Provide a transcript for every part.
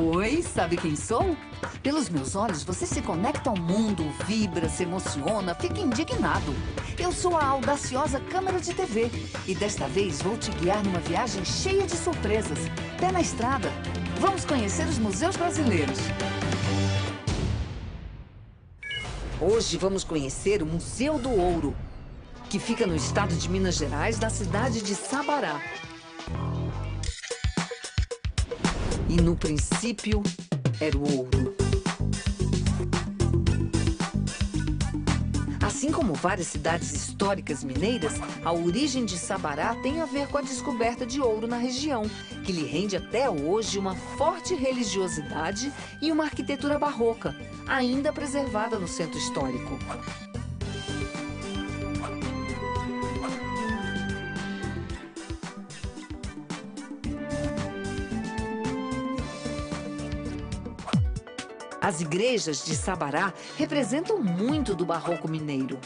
Oi, sabe quem sou? Pelos meus olhos, você se conecta ao mundo, vibra, se emociona, fica indignado. Eu sou a audaciosa câmera de TV e desta vez vou te guiar numa viagem cheia de surpresas. Pé na estrada. Vamos conhecer os museus brasileiros. Hoje vamos conhecer o Museu do Ouro, que fica no estado de Minas Gerais, na cidade de Sabará. E no princípio, era o ouro. Assim como várias cidades históricas mineiras, a origem de Sabará tem a ver com a descoberta de ouro na região, que lhe rende até hoje uma forte religiosidade e uma arquitetura barroca, ainda preservada no centro histórico. As igrejas de Sabará representam muito do barroco mineiro.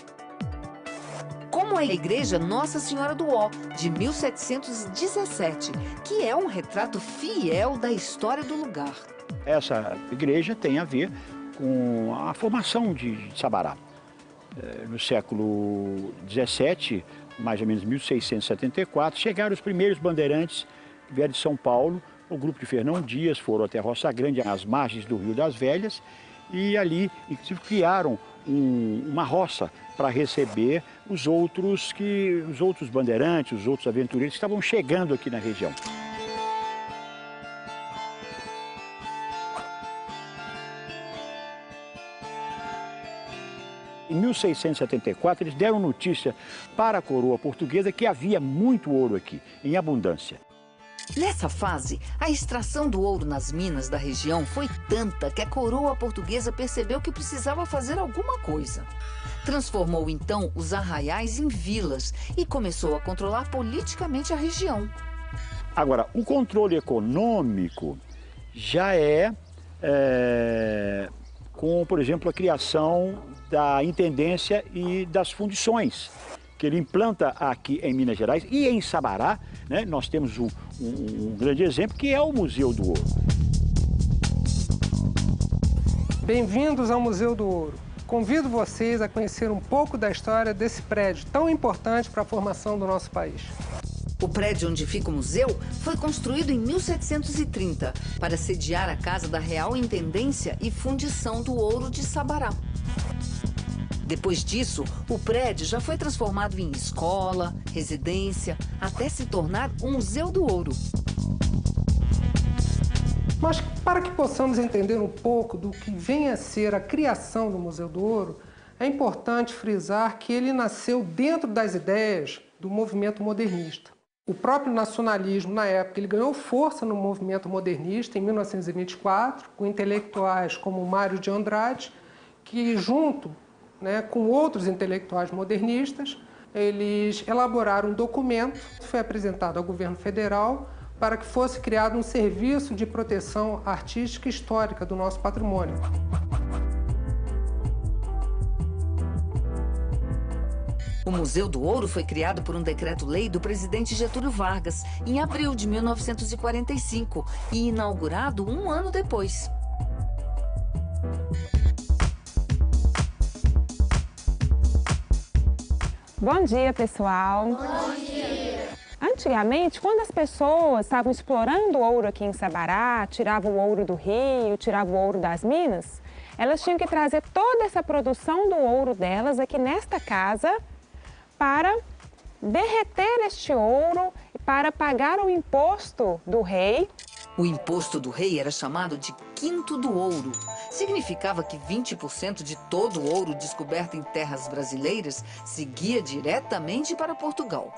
Como a igreja Nossa Senhora do Ó, de 1717, que é um retrato fiel da história do lugar. Essa igreja tem a ver com a formação de Sabará. No século XVII, mais ou menos 1674, chegaram os primeiros bandeirantes que vieram de São Paulo. O grupo de Fernão Dias foram até Roça Grande, às margens do Rio das Velhas, e ali, inclusive, criaram uma roça para receber os outros bandeirantes, os outros aventureiros que estavam chegando aqui na região. Em 1674, eles deram notícia para a coroa portuguesa que havia muito ouro aqui, em abundância. Nessa fase, a extração do ouro nas minas da região foi tanta que a coroa portuguesa percebeu que precisava fazer alguma coisa. Transformou então os arraiais em vilas e começou a controlar politicamente a região. Agora, o controle econômico já com, por exemplo, a criação da intendência e das fundições, que ele implanta aqui em Minas Gerais e em Sabará, né, nós temos um grande exemplo, que é o Museu do Ouro. Bem-vindos ao Museu do Ouro. Convido vocês a conhecer um pouco da história desse prédio tão importante para a formação do nosso país. O prédio onde fica o museu foi construído em 1730 para sediar a Casa da Real Intendência e Fundição do Ouro de Sabará. Depois disso, o prédio já foi transformado em escola, residência, até se tornar um Museu do Ouro. Mas para que possamos entender um pouco do que vem a ser a criação do Museu do Ouro, é importante frisar que ele nasceu dentro das ideias do movimento modernista. O próprio nacionalismo, na época, ele ganhou força no movimento modernista, em 1924, com intelectuais como Mário de Andrade, que junto com outros intelectuais modernistas, eles elaboraram um documento que foi apresentado ao governo federal para que fosse criado um serviço de proteção artística e histórica do nosso patrimônio. O Museu do Ouro foi criado por um decreto-lei do presidente Getúlio Vargas, em abril de 1945, e inaugurado um ano depois. Bom dia, pessoal! Bom dia! Antigamente, quando as pessoas estavam explorando o ouro aqui em Sabará, tiravam o ouro do rio, tiravam o ouro das minas, elas tinham que trazer toda essa produção do ouro delas aqui nesta casa para derreter este ouro e para pagar o imposto do rei. O imposto do rei era chamado de quinto do ouro. Significava que 20% de todo o ouro descoberto em terras brasileiras seguia diretamente para Portugal.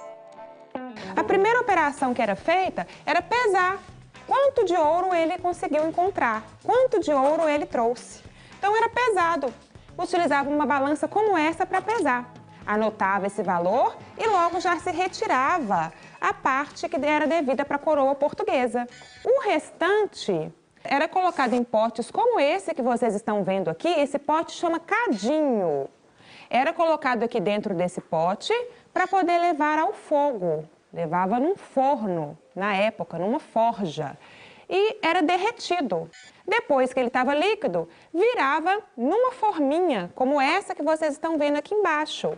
A primeira operação que era feita era pesar quanto de ouro ele conseguiu encontrar, quanto de ouro ele trouxe. Então era pesado. Utilizava uma balança como essa para pesar. Anotava esse valor e logo já se retirava a parte que era devida para a coroa portuguesa. O restante era colocado em potes como esse que vocês estão vendo aqui. Esse pote chama cadinho. Era colocado aqui dentro desse pote para poder levar ao fogo. Levava num forno, na época, numa forja. e era derretido. Depois que ele estava líquido, virava numa forminha, como essa que vocês estão vendo aqui embaixo.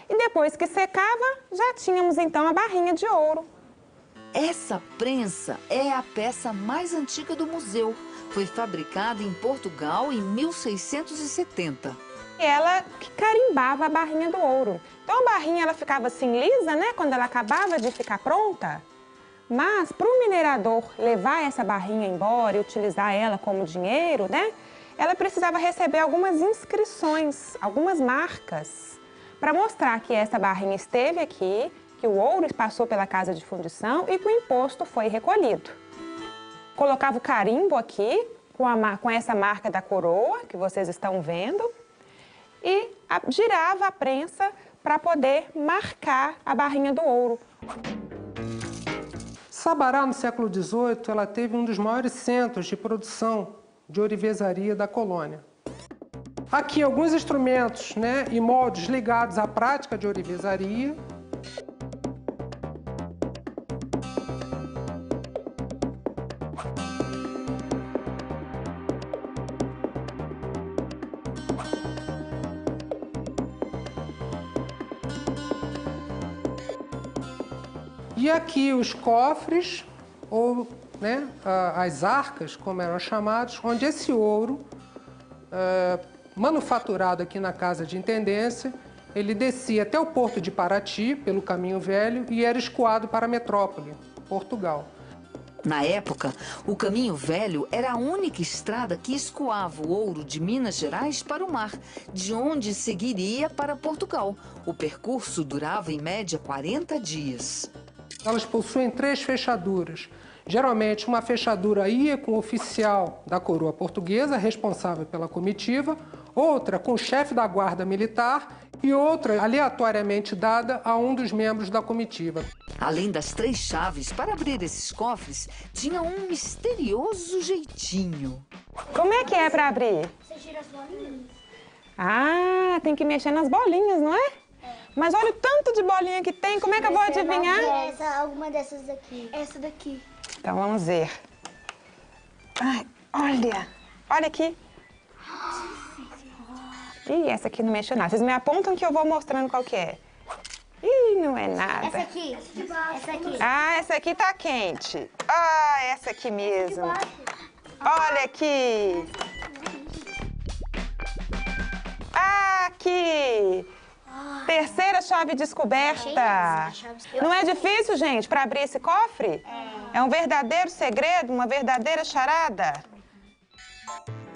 E depois que secava, já tínhamos então a barrinha de ouro. Essa prensa é a peça mais antiga do museu. Foi fabricada em Portugal em 1670. E ela que carimbava a barrinha do ouro. Então a barrinha ela ficava assim lisa, né, quando ela acabava de ficar pronta. Mas para o minerador levar essa barrinha embora e utilizar ela como dinheiro, né, ela precisava receber algumas inscrições, algumas marcas, para mostrar que essa barrinha esteve aqui, que o ouro passou pela casa de fundição e que o imposto foi recolhido. Colocava o carimbo aqui, com essa marca da coroa, que vocês estão vendo, e girava a prensa para poder marcar a barrinha do ouro. Sabará, no século XVIII, ela teve um dos maiores centros de produção de ourivesaria da colônia. Aqui alguns instrumentos, né, e moldes ligados à prática de ourivesaria. E aqui os cofres, ou né, as arcas, como eram chamados, onde esse ouro, manufaturado aqui na Casa de Intendência, ele descia até o porto de Paraty, pelo Caminho Velho, e era escoado para a metrópole, Portugal. Na época, o Caminho Velho era a única estrada que escoava o ouro de Minas Gerais para o mar, de onde seguiria para Portugal. O percurso durava, em média, 40 dias. Elas possuem 3 fechaduras. Geralmente, uma fechadura ia com o oficial da coroa portuguesa, responsável pela comitiva, outra com o chefe da guarda militar e outra aleatoriamente dada a um dos membros da comitiva. Além das 3 chaves, para abrir esses cofres, tinha um misterioso jeitinho. Como é que é para abrir? Você tira as bolinhas. Ah, tem que mexer nas bolinhas, não é? Mas olha o tanto de bolinha que tem, como é que eu vou adivinhar? Alguma dessas aqui. Essa daqui. Então vamos ver. Ai, olha aqui. Ih, essa aqui não mexeu nada. Vocês me apontam que eu vou mostrando qual que é. Ih, não é nada. Essa aqui. Essa aqui. Ah, essa aqui tá quente. Ah, essa aqui mesmo. Olha aqui. Aqui. Terceira chave descoberta. Não é difícil, gente, para abrir esse cofre? É um verdadeiro segredo, uma verdadeira charada.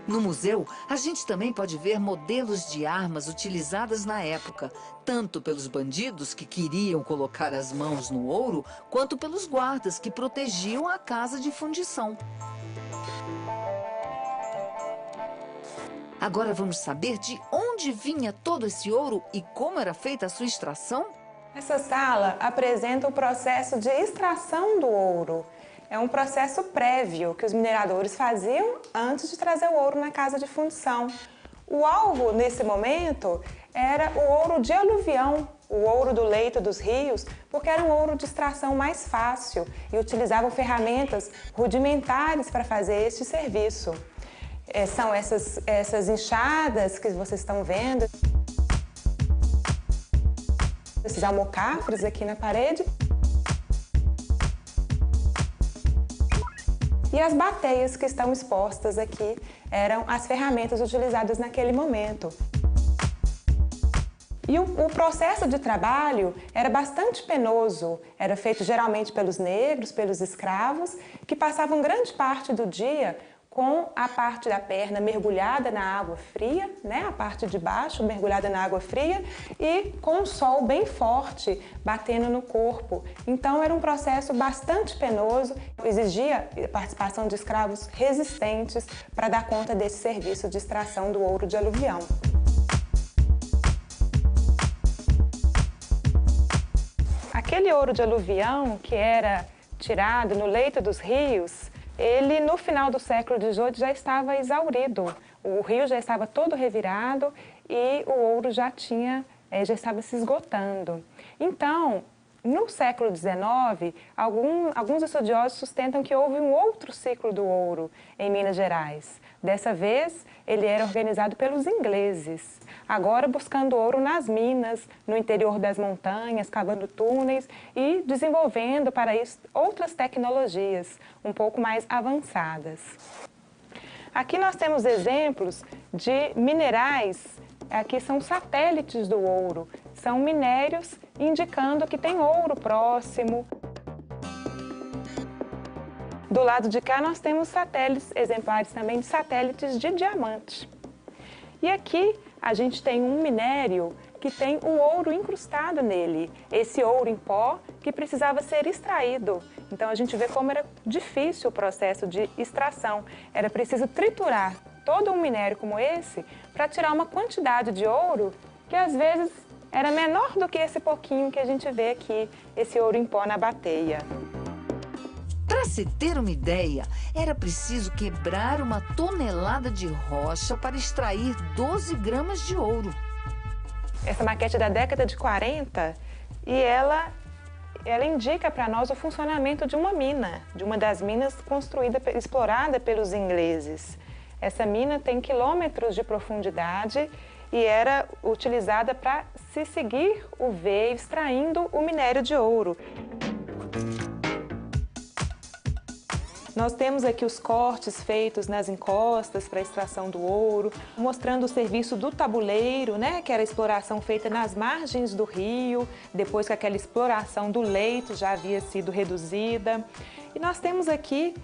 No museu, a gente também pode ver modelos de armas utilizadas na época, tanto pelos bandidos que queriam colocar as mãos no ouro, quanto pelos guardas que protegiam a casa de fundição. Agora vamos saber de onde vinha todo esse ouro e como era feita a sua extração? Essa sala apresenta o processo de extração do ouro. É um processo prévio que os mineradores faziam antes de trazer o ouro na casa de fundição. O alvo, nesse momento, era o ouro de aluvião, o ouro do leito dos rios, porque era um ouro de extração mais fácil e utilizavam ferramentas rudimentares para fazer este serviço. São essas enxadas que vocês estão vendo, esses almocafres aqui na parede. E as bateias que estão expostas aqui eram as ferramentas utilizadas naquele momento. E o processo de trabalho era bastante penoso, era feito geralmente pelos negros, pelos escravos, que passavam grande parte do dia com a parte da perna mergulhada na água fria, né? A parte de baixo mergulhada na água fria e com o sol bem forte batendo no corpo. Então era um processo bastante penoso, exigia a participação de escravos resistentes para dar conta desse serviço de extração do ouro de aluvião. Aquele ouro de aluvião que era tirado no leito dos rios, ele, no final do século XVIII, já estava exaurido. O rio já estava todo revirado e o ouro já estava se esgotando. Então, No século XIX, alguns estudiosos sustentam que houve um outro ciclo do ouro em Minas Gerais. Dessa vez, ele era organizado pelos ingleses, agora buscando ouro nas minas, no interior das montanhas, cavando túneis e desenvolvendo para isso outras tecnologias um pouco mais avançadas. Aqui nós temos exemplos de minerais, aqui são satélites do ouro, são minérios indicando que tem ouro próximo. Do lado de cá nós temos satélites, exemplares também de satélites de diamante. E aqui a gente tem um minério que tem o ouro incrustado nele, esse ouro em pó que precisava ser extraído. Então a gente vê como era difícil o processo de extração. Era preciso triturar todo um minério como esse para tirar uma quantidade de ouro que às vezes era menor do que esse pouquinho que a gente vê aqui, esse ouro em pó na bateia. Para se ter uma ideia, era preciso quebrar 1 tonelada de rocha para extrair 12 gramas de ouro. Essa maquete é da década de 40 e ela indica para nós o funcionamento de uma mina, de uma das minas explorada pelos ingleses. Essa mina tem quilômetros de profundidade e era utilizada para se seguir o veio extraindo o minério de ouro. Nós temos aqui os cortes feitos nas encostas para a extração do ouro, mostrando o serviço do tabuleiro, né, que era a exploração feita nas margens do rio, depois que aquela exploração do leito já havia sido reduzida. E nós temos aqui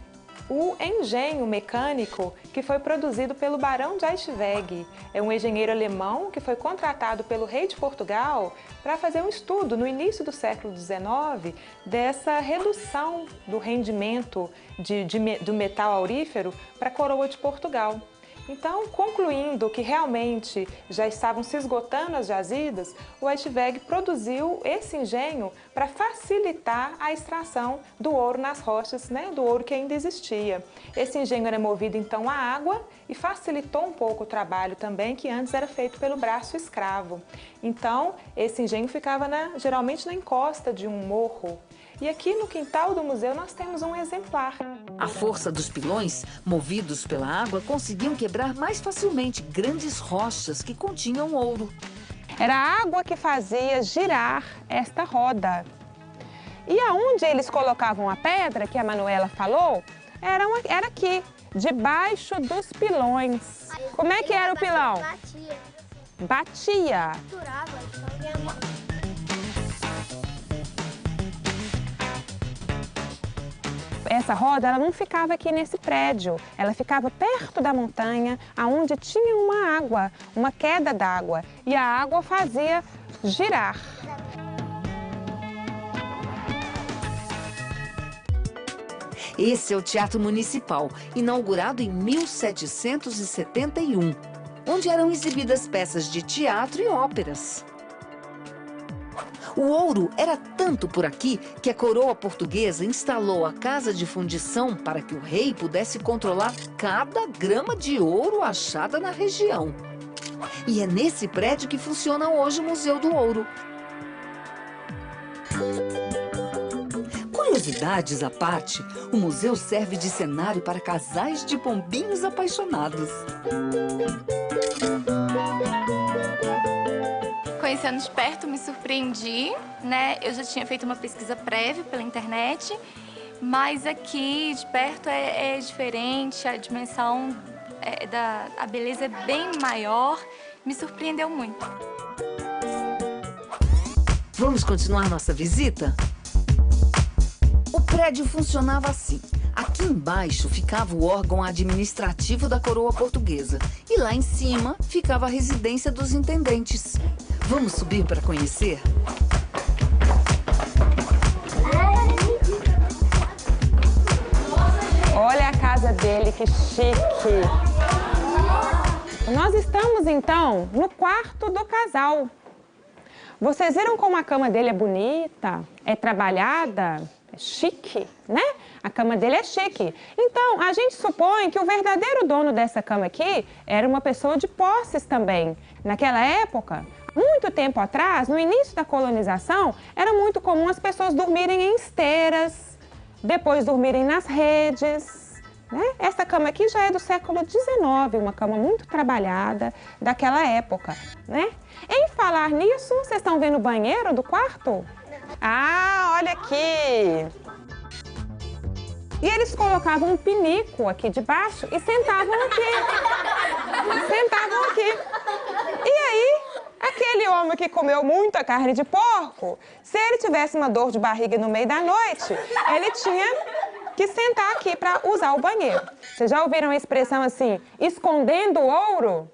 o engenho mecânico que foi produzido pelo Barão de Aichweg. É um engenheiro alemão que foi contratado pelo rei de Portugal para fazer um estudo no início do século XIX dessa redução do rendimento do metal aurífero para a coroa de Portugal. Então, concluindo que realmente já estavam se esgotando as jazidas, o Aichweg produziu esse engenho para facilitar a extração do ouro nas rochas, né, do ouro que ainda existia. Esse engenho era movido então à água e facilitou um pouco o trabalho também, que antes era feito pelo braço escravo. Então, esse engenho ficava geralmente na encosta de um morro. E aqui no quintal do museu nós temos um exemplar. A força dos pilões, movidos pela água, conseguiam quebrar mais facilmente grandes rochas que continham ouro. Era a água que fazia girar esta roda. E aonde eles colocavam a pedra, que a Manuela falou, era aqui, debaixo dos pilões. Como é que era o pilão? Batia. Batia. Misturava. Essa roda ela não ficava aqui nesse prédio, ela ficava perto da montanha, onde tinha uma água, uma queda d'água, e a água fazia girar. Esse é o Teatro Municipal, inaugurado em 1771, onde eram exibidas peças de teatro e óperas. O ouro era tanto por aqui que a coroa portuguesa instalou a casa de fundição para que o rei pudesse controlar cada grama de ouro achada na região. E é nesse prédio que funciona hoje o Museu do Ouro. Curiosidades à parte, o museu serve de cenário para casais de pombinhos apaixonados. Conhecendo de perto, me surpreendi, né? Eu já tinha feito uma pesquisa prévia pela internet, mas aqui de perto é diferente, a dimensão a beleza é bem maior, me surpreendeu muito. Vamos continuar nossa visita? O prédio funcionava assim. Aqui embaixo ficava o órgão administrativo da coroa portuguesa e lá em cima ficava a residência dos intendentes. Vamos subir para conhecer? Olha a casa dele, que chique! Nós estamos, então, no quarto do casal. Vocês viram como a cama dele é bonita, é trabalhada, é chique, né? A cama dele é chique. Então, a gente supõe que o verdadeiro dono dessa cama aqui era uma pessoa de posses também. Naquela época, Muito tempo atrás, no início da colonização, era muito comum as pessoas dormirem em esteiras, depois dormirem nas redes, né? Essa cama aqui já é do século XIX, uma cama muito trabalhada daquela época, né? Em falar nisso, vocês estão vendo o banheiro do quarto? Ah, olha aqui! E eles colocavam um pinico aqui debaixo e sentavam aqui. Sentavam aqui. E aí, aquele homem que comeu muita carne de porco, se ele tivesse uma dor de barriga no meio da noite, ele tinha que sentar aqui para usar o banheiro. Vocês já ouviram a expressão assim, escondendo o ouro?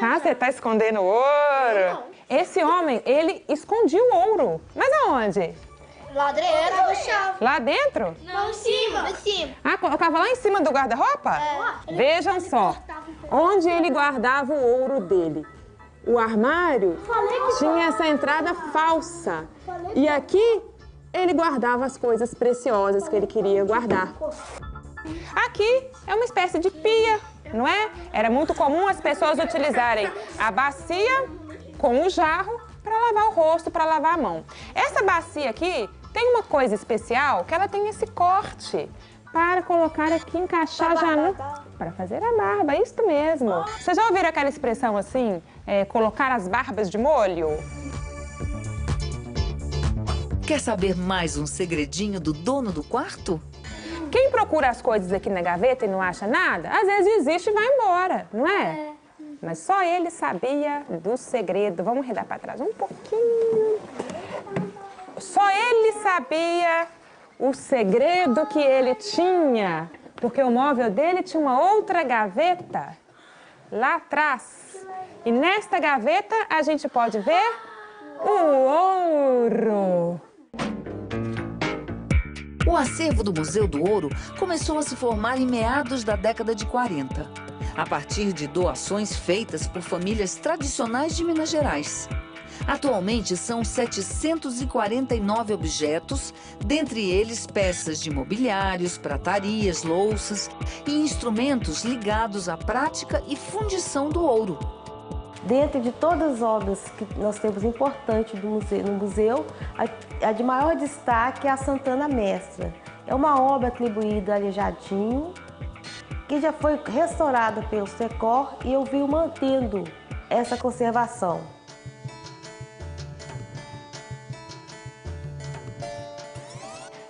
Ah, você está escondendo o ouro? Esse homem, ele escondia o ouro. Mas aonde? Lá dentro do chão. Lá dentro? Não, em cima. Em cima. Ah, colocava lá em cima do guarda-roupa? Vejam só, onde ele guardava o ouro dele. O armário tinha essa entrada falsa. E aqui ele guardava as coisas preciosas que ele queria guardar. Aqui é uma espécie de pia, não é? Era muito comum as pessoas utilizarem a bacia com o jarro para lavar o rosto, para lavar a mão. Essa bacia aqui tem uma coisa especial, que ela tem esse corte para colocar aqui, encaixar já no... Para fazer a barba, isso mesmo. Vocês já ouviram aquela expressão assim, colocar as barbas de molho? Quer saber mais um segredinho do dono do quarto? Quem procura as coisas aqui na gaveta e não acha nada, às vezes desiste e vai embora, não é? Mas só ele sabia do segredo. Vamos redar para trás um pouquinho. Só ele sabia o segredo que ele tinha, porque o móvel dele tinha uma outra gaveta lá atrás. E nesta gaveta a gente pode ver o ouro. O acervo do Museu do Ouro começou a se formar em meados da década de 40, a partir de doações feitas por famílias tradicionais de Minas Gerais. Atualmente são 749 objetos, dentre eles peças de mobiliários, pratarias, louças e instrumentos ligados à prática e fundição do ouro. Dentro de todas as obras que nós temos importantes no museu, a de maior destaque é a Santana Mestra. É uma obra atribuída a Aleijadinho, que já foi restaurada pelo Secor e eu venho mantendo essa conservação.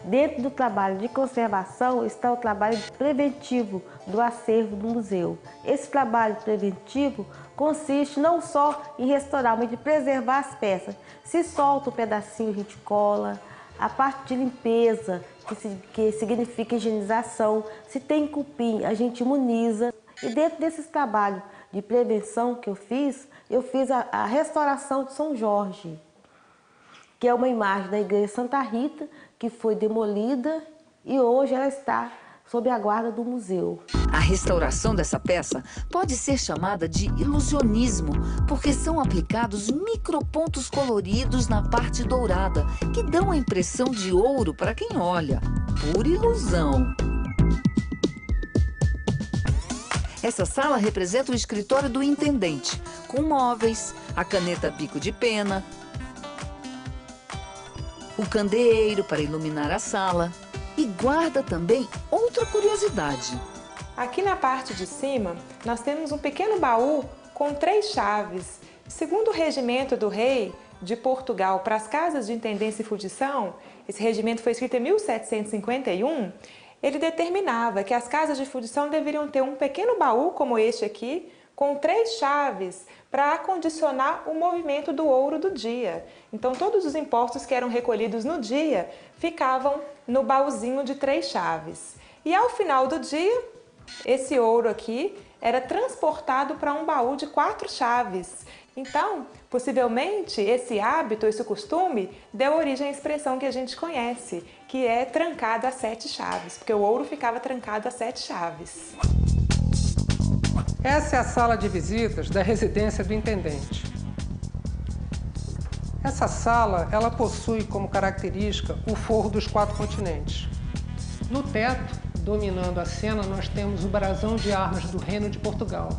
Dentro do trabalho de conservação está o trabalho preventivo do acervo do museu. Esse trabalho preventivo consiste não só em restaurar, mas de preservar as peças. Se solta um pedacinho, a gente cola. A parte de limpeza, que significa higienização. Se tem cupim, a gente imuniza. E dentro desses trabalhos de prevenção que eu fiz a restauração de São Jorge, que é uma imagem da Igreja Santa Rita, que foi demolida e hoje ela está sob a guarda do museu. A restauração dessa peça pode ser chamada de ilusionismo, porque são aplicados micropontos coloridos na parte dourada, que dão a impressão de ouro para quem olha. Pura ilusão. Essa sala representa o escritório do intendente, com móveis, a caneta bico de pena, o candeeiro para iluminar a sala e guarda também outra curiosidade. Aqui na parte de cima, nós temos um pequeno baú com 3 chaves. Segundo o regimento do rei de Portugal para as casas de intendência e fundição, esse regimento foi escrito em 1751, ele determinava que as casas de fundição deveriam ter um pequeno baú como este aqui, com 3 chaves para acondicionar o movimento do ouro do dia. Então, todos os impostos que eram recolhidos no dia ficavam no baúzinho de 3 chaves. E ao final do dia, esse ouro aqui era transportado para um baú de 4 chaves. Então, possivelmente, esse hábito, esse costume, deu origem à expressão que a gente conhece, que é trancado a 7 chaves, porque o ouro ficava trancado a 7 chaves. Essa é a sala de visitas da residência do intendente. Essa sala, ela possui como característica o forro dos 4 continentes. No teto, dominando a cena, nós temos o brasão de armas do Reino de Portugal,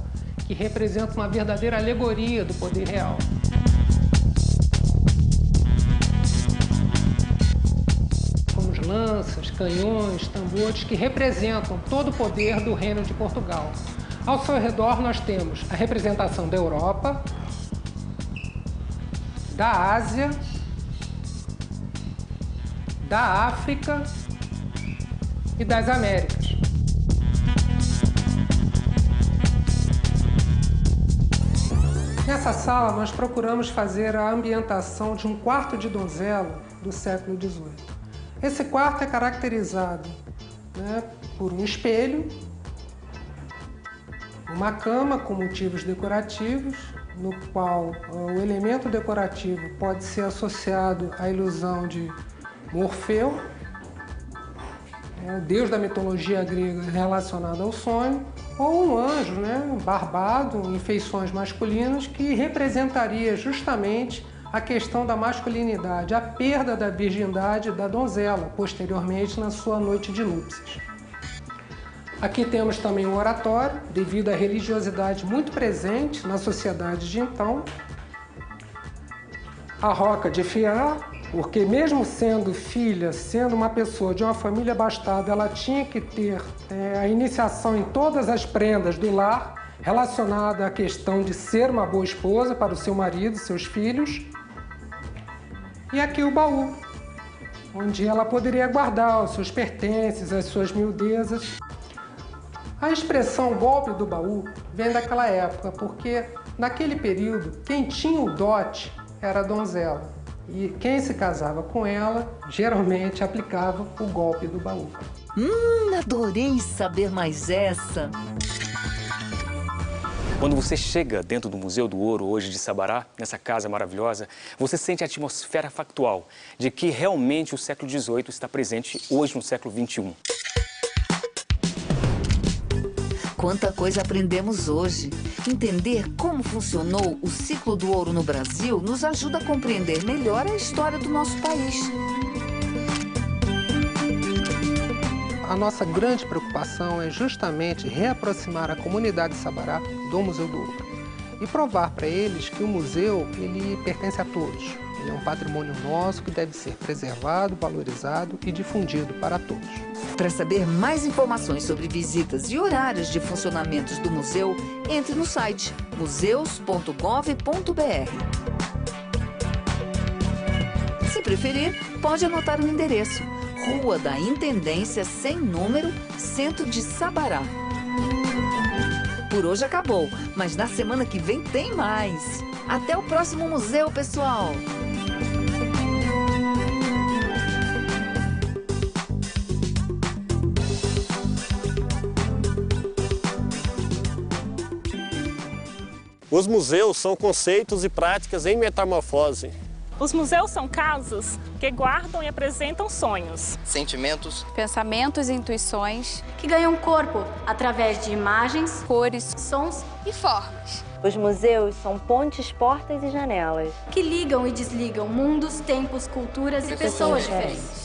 que representa uma verdadeira alegoria do poder real. Como lanças, canhões, tambores, que representam todo o poder do Reino de Portugal. Ao seu redor nós temos a representação da Europa, da Ásia, da África e das Américas. Nessa sala, nós procuramos fazer a ambientação de um quarto de donzela do século XVIII. Esse quarto é caracterizado, por um espelho, uma cama com motivos decorativos, no qual o elemento decorativo pode ser associado à ilusão de Morfeu, o deus da mitologia grega relacionado ao sonho, ou um anjo, barbado, em feições masculinas, que representaria justamente a questão da masculinidade, a perda da virgindade da donzela, posteriormente na sua noite de núpcias. Aqui temos também um oratório, devido à religiosidade muito presente na sociedade de então. A Roca de Fiar, porque mesmo sendo filha, sendo uma pessoa de uma família abastada, ela tinha que ter a iniciação em todas as prendas do lar, relacionada à questão de ser uma boa esposa para o seu marido, seus filhos. E aqui o baú, onde ela poderia guardar os seus pertences, as suas miudezas. A expressão golpe do baú vem daquela época, porque naquele período quem tinha o dote era a donzela. E quem se casava com ela, geralmente aplicava o golpe do baú. Adorei saber mais essa. Quando você chega dentro do Museu do Ouro, hoje de Sabará, nessa casa maravilhosa, você sente a atmosfera factual de que realmente o século XVIII está presente hoje no século XXI. Quanta coisa aprendemos hoje. Entender como funcionou o ciclo do ouro no Brasil nos ajuda a compreender melhor a história do nosso país. A nossa grande preocupação é justamente reaproximar a comunidade de Sabará do Museu do Ouro e provar para eles que o museu ele pertence a todos. Ele é um patrimônio nosso que deve ser preservado, valorizado e difundido para todos. Para saber mais informações sobre visitas e horários de funcionamentos do museu, entre no site museus.gov.br. Se preferir, pode anotar o endereço: Rua da Intendência, sem número, Centro de Sabará. Por hoje acabou, mas na semana que vem tem mais. Até o próximo museu, pessoal! Os museus são conceitos e práticas em metamorfose. Os museus são casas que guardam e apresentam sonhos, sentimentos, pensamentos e intuições que ganham corpo através de imagens, cores, sons e formas. Os museus são pontes, portas e janelas que ligam e desligam mundos, tempos, culturas e pessoas diferentes.